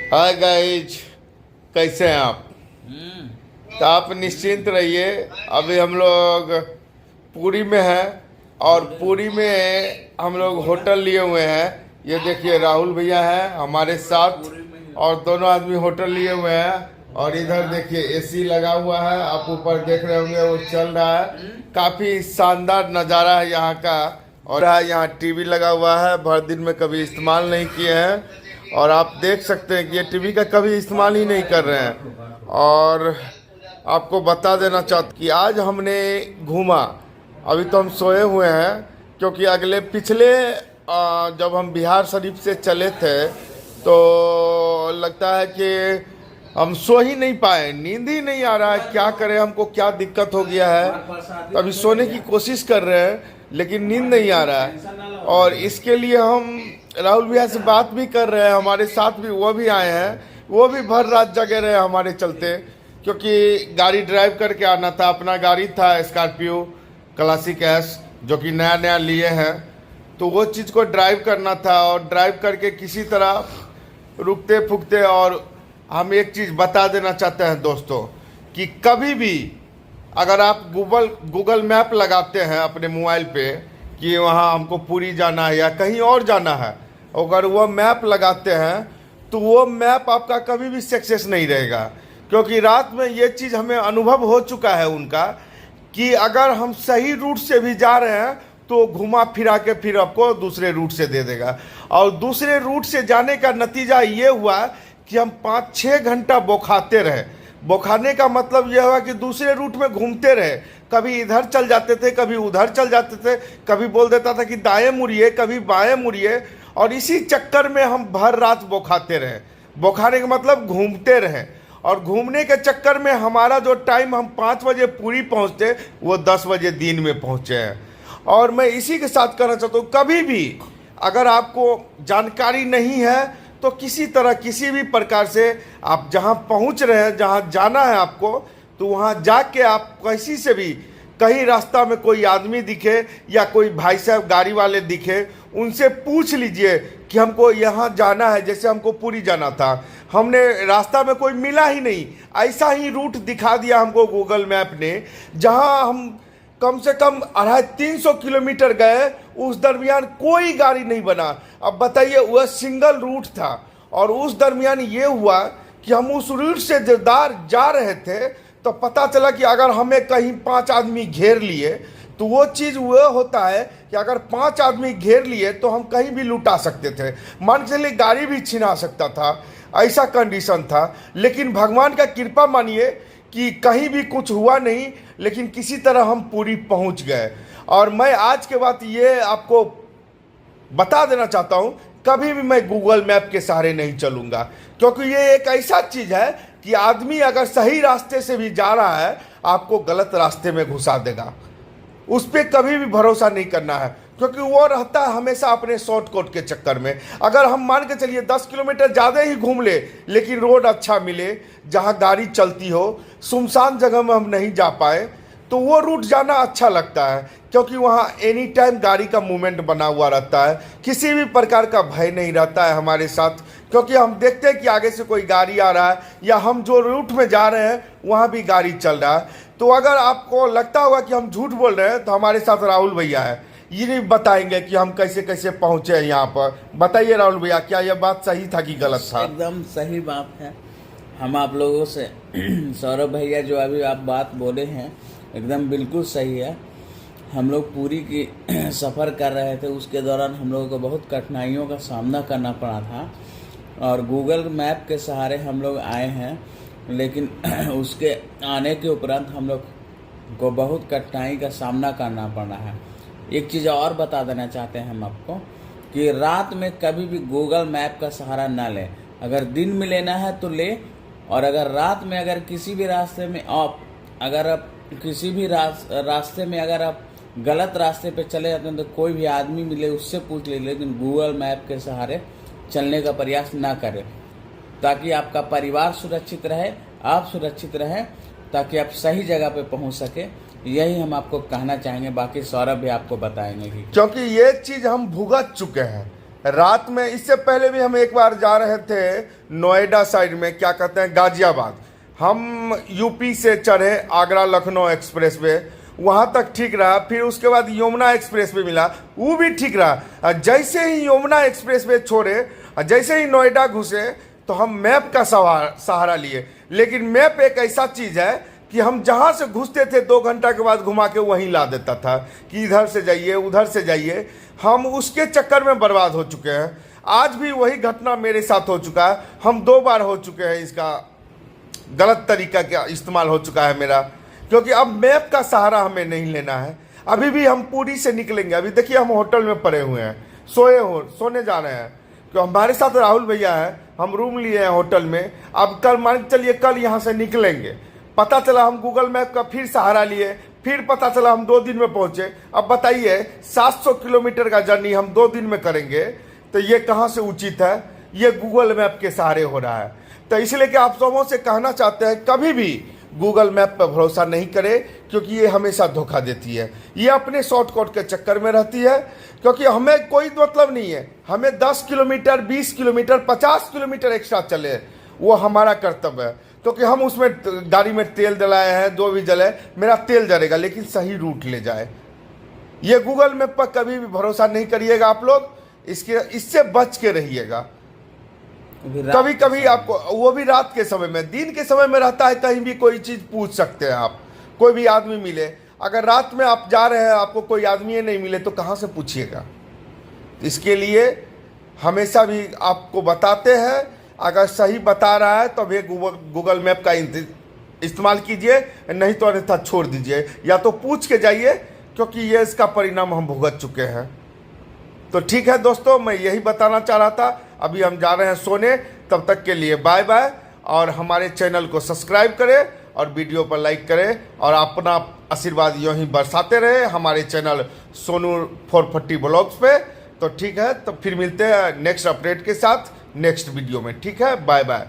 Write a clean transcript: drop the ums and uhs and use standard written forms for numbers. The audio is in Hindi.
हाय गाइज, कैसे हैं आप? तो आप निश्चिंत रहिए। अभी हम लोग पुरी में हैं और पुरी में हम लोग होटल लिए हुए हैं। ये देखिए राहुल भैया हैं हमारे साथ और दोनों आदमी होटल लिए हुए हैं। और इधर देखिए एसी लगा हुआ है, आप ऊपर देख रहे होंगे वो चल रहा है। काफ़ी शानदार नज़ारा है यहाँ का। और यहाँ टीवी लगा हुआ है, भर दिन में कभी इस्तेमाल नहीं किए हैं और आप देख सकते हैं कि ये टीवी का कभी इस्तेमाल ही नहीं कर रहे हैं। और आपको बता देना चाहता कि आज हमने घूमा। अभी तो हम सोए हुए हैं क्योंकि पिछले जब हम बिहार शरीफ से चले थे तो लगता है कि हम सो ही नहीं पाए, नींद ही नहीं आ रहा है। क्या करें, हमको क्या दिक्कत हो गया है। तो अभी सोने की कोशिश कर रहे हैं लेकिन नींद नहीं आ रहा है। और इसके लिए हम राहुल भैया से बात भी कर रहे हैं, हमारे साथ भी वो भी आए हैं। वो भी भर रात जगे रहे हमारे चलते, क्योंकि गाड़ी ड्राइव करके आना था। अपना गाड़ी था स्कॉर्पियो क्लासिक एस, जो कि नया नया लिए हैं, तो वो चीज़ को ड्राइव करना था। और ड्राइव करके किसी तरह रुकते फुकते। और हम एक चीज़ बता देना चाहते हैं दोस्तों कि कभी भी अगर आप गूगल मैप लगाते हैं अपने मोबाइल पे कि वहाँ हमको पुरी जाना है या कहीं और जाना है, अगर वो मैप लगाते हैं तो वो मैप आपका कभी भी सक्सेस नहीं रहेगा। क्योंकि रात में ये चीज़ हमें अनुभव हो चुका है उनका कि अगर हम सही रूट से भी जा रहे हैं तो घुमा फिरा के फिर आपको दूसरे रूट से दे देगा। और दूसरे रूट से जाने का नतीजा ये हुआ कि हम 5-6 घंटा बौखाते रहे। बौखाने का मतलब यह हुआ कि दूसरे रूट में घूमते रहे। कभी इधर चल जाते थे, कभी उधर चल जाते थे, कभी बोल देता था कि दाएं मुड़िए, कभी बाएं मुड़िए। और इसी चक्कर में हम भर रात बौखाते रहे। बौखाने का मतलब घूमते रहे। और घूमने के चक्कर में हमारा जो टाइम हम 5 बजे पुरी पहुंचते वो 10 बजे दिन में पहुंचे हैं। और मैं इसी के साथ कहना चाहता हूँ, कभी भी अगर आपको जानकारी नहीं है तो किसी तरह किसी भी प्रकार से आप जहाँ पहुँच रहे हैं, जहाँ जाना है आपको, तो वहाँ जाके आप किसी से भी कहीं रास्ता में कोई आदमी दिखे या कोई भाई साहब गाड़ी वाले दिखे, उनसे पूछ लीजिए कि हमको यहाँ जाना है। जैसे हमको पुरी जाना था, हमने रास्ता में कोई मिला ही नहीं, ऐसा ही रूट दिखा दिया हमको गूगल मैप ने। जहाँ हम कम से कम 250-300 किलोमीटर गए, उस दरमियान कोई गाड़ी नहीं बना। अब बताइए, वह सिंगल रूट था। और उस दरमियान ये हुआ कि हम उस रूट से जा रहे थे तो पता चला कि अगर हमें कहीं 5 आदमी घेर लिए तो वो चीज़ वह होता है कि अगर 5 आदमी घेर लिए तो हम कहीं भी लुटा सकते थे। मान के चलिए गाड़ी भी छिना सकता था, ऐसा कंडीशन था। लेकिन भगवान का कृपा मानिए कि कहीं भी कुछ हुआ नहीं, लेकिन किसी तरह हम पुरी पहुंच गए। और मैं आज के बाद ये आपको बता देना चाहता हूं, कभी भी मैं गूगल मैप के सहारे नहीं चलूंगा। क्योंकि ये एक ऐसा चीज़ है कि आदमी अगर सही रास्ते से भी जा रहा है, आपको गलत रास्ते में घुसा देगा। उस पर कभी भी भरोसा नहीं करना है, क्योंकि वो रहता है हमेशा अपने शॉर्टकट के चक्कर में। अगर हम मान के चलिए 10 किलोमीटर ज़्यादा ही घूम ले, लेकिन रोड अच्छा मिले, जहाँ गाड़ी चलती हो, सुनसान जगह में हम नहीं जा पाए, तो वो रूट जाना अच्छा लगता है। क्योंकि वहाँ एनी टाइम गाड़ी का मूवमेंट बना हुआ रहता है, किसी भी प्रकार का भय नहीं रहता है हमारे साथ। क्योंकि हम देखते हैं कि आगे से कोई गाड़ी आ रहा है या हम जो रूट में जा रहे हैं वहाँ भी गाड़ी चल रहा है। तो अगर आपको लगता होगा कि हम झूठ बोल रहे हैं, तो हमारे साथ राहुल भैया है, ये नहीं बताएंगे कि हम कैसे कैसे पहुँचे हैं यहाँ पर। बताइए राहुल भैया, क्या यह बात सही था कि गलत था? एकदम सही बात है। हम आप लोगों से सौरभ भैया जो अभी आप बात बोले हैं एकदम बिल्कुल सही है। हम लोग पुरी की सफ़र कर रहे थे, उसके दौरान हम लोगों को बहुत कठिनाइयों का सामना करना पड़ा था। और गूगल मैप के सहारे हम लोग आए हैं, लेकिन उसके आने के उपरांत हम लोग को बहुत कठिनाई का सामना करना पड़ा है। एक चीज़ और बता देना चाहते हैं हम आपको कि रात में कभी भी गूगल मैप का सहारा ना लें। अगर दिन में लेना है तो ले, और अगर रात में अगर किसी भी रास्ते में अगर आप गलत रास्ते पे चले जाते हैं तो कोई भी आदमी मिले उससे पूछ ले, लेकिन गूगल मैप के सहारे चलने का प्रयास ना करें, ताकि आपका परिवार सुरक्षित रहे, आप सुरक्षित रहें, ताकि आप सही जगह पे पहुंच सके। यही हम आपको कहना चाहेंगे। बाकी सौरभ भी आपको बताएंगे कि क्योंकि ये चीज़ हम भुगत चुके हैं। रात में, इससे पहले भी हम एक बार जा रहे थे नोएडा साइड में, क्या कहते हैं, गाजियाबाद। हम यूपी से चढ़े आगरा लखनऊ एक्सप्रेस वे, वहाँ तक ठीक रहा। फिर उसके बाद यमुना एक्सप्रेस वे मिला, वो भी ठीक रहा। जैसे ही यमुना एक्सप्रेस वे छोड़े, जैसे ही नोएडा घुसे, तो हम मैप का सहारा लिए। लेकिन मैप एक ऐसा चीज़ है कि हम जहाँ से घुसते थे 2 घंटा के बाद घुमा के वहीं ला देता था कि इधर से जाइए उधर से जाइए। हम उसके चक्कर में बर्बाद हो चुके हैं। आज भी वही घटना मेरे साथ हो चुका है। हम 2 बार हो चुके हैं, इसका गलत तरीका का इस्तेमाल हो चुका है मेरा, क्योंकि अब मैप का सहारा हमें नहीं लेना है। अभी भी हम पुरी से निकलेंगे। अभी देखिए हम होटल में पड़े हुए हैं, सोने जा रहे हैं, क्योंकि हमारे साथ राहुल भैया है, हम रूम लिए हैं होटल में। अब कल मान के चलिए कल यहाँ से निकलेंगे, पता चला हम गूगल मैप का फिर सहारा लिए, फिर पता चला हम 2 दिन में पहुँचे। अब बताइए 700 किलोमीटर का जर्नी हम 2 दिन में करेंगे, तो ये कहाँ से उचित है? ये गूगल मैप के सहारे हो रहा है। तो इसलिए कि आप सबों से कहना चाहते हैं, कभी भी गूगल मैप पर भरोसा नहीं करें, क्योंकि ये हमेशा धोखा देती है। ये अपने शॉर्टकट के चक्कर में रहती है, क्योंकि हमें कोई मतलब नहीं है। हमें 10 किलोमीटर, 20 किलोमीटर, 50 किलोमीटर एक्स्ट्रा चले, वो हमारा कर्तव्य है, क्योंकि हम उसमें गाड़ी में तेल जलाए हैं, जो भी जले, मेरा तेल जलेगा, लेकिन सही रूट ले जाए। ये गूगल मैप पर कभी भी भरोसा नहीं करिएगा आप लोग, इससे बच के रहिएगा। कभी कभी आपको, वो भी रात के समय में, दिन के समय में रहता है, कहीं भी कोई चीज़ पूछ सकते हैं आप, कोई भी आदमी मिले। अगर रात में आप जा रहे हैं, आपको कोई आदमी नहीं मिले, तो कहाँ से पूछिएगा? इसके लिए हमेशा भी आपको बताते हैं, अगर सही बता रहा है तो भी गूगल मैप का इस्तेमाल कीजिए, नहीं तो अन्यथा छोड़ दीजिए, या तो पूछ के जाइए, क्योंकि ये इसका परिणाम हम भुगत चुके हैं। तो ठीक है दोस्तों, मैं यही बताना चाह रहा था। अभी हम जा रहे हैं सोने, तब तक के लिए बाय बाय। और हमारे चैनल को सब्सक्राइब करें और वीडियो पर लाइक करें, और अपना आशीर्वाद यूँ ही बरसाते रहे हमारे चैनल सोनू 440 ब्लॉग्स पे। तो ठीक है, तो फिर मिलते हैं नेक्स्ट अपडेट के साथ नेक्स्ट वीडियो में। ठीक है, बाय बाय।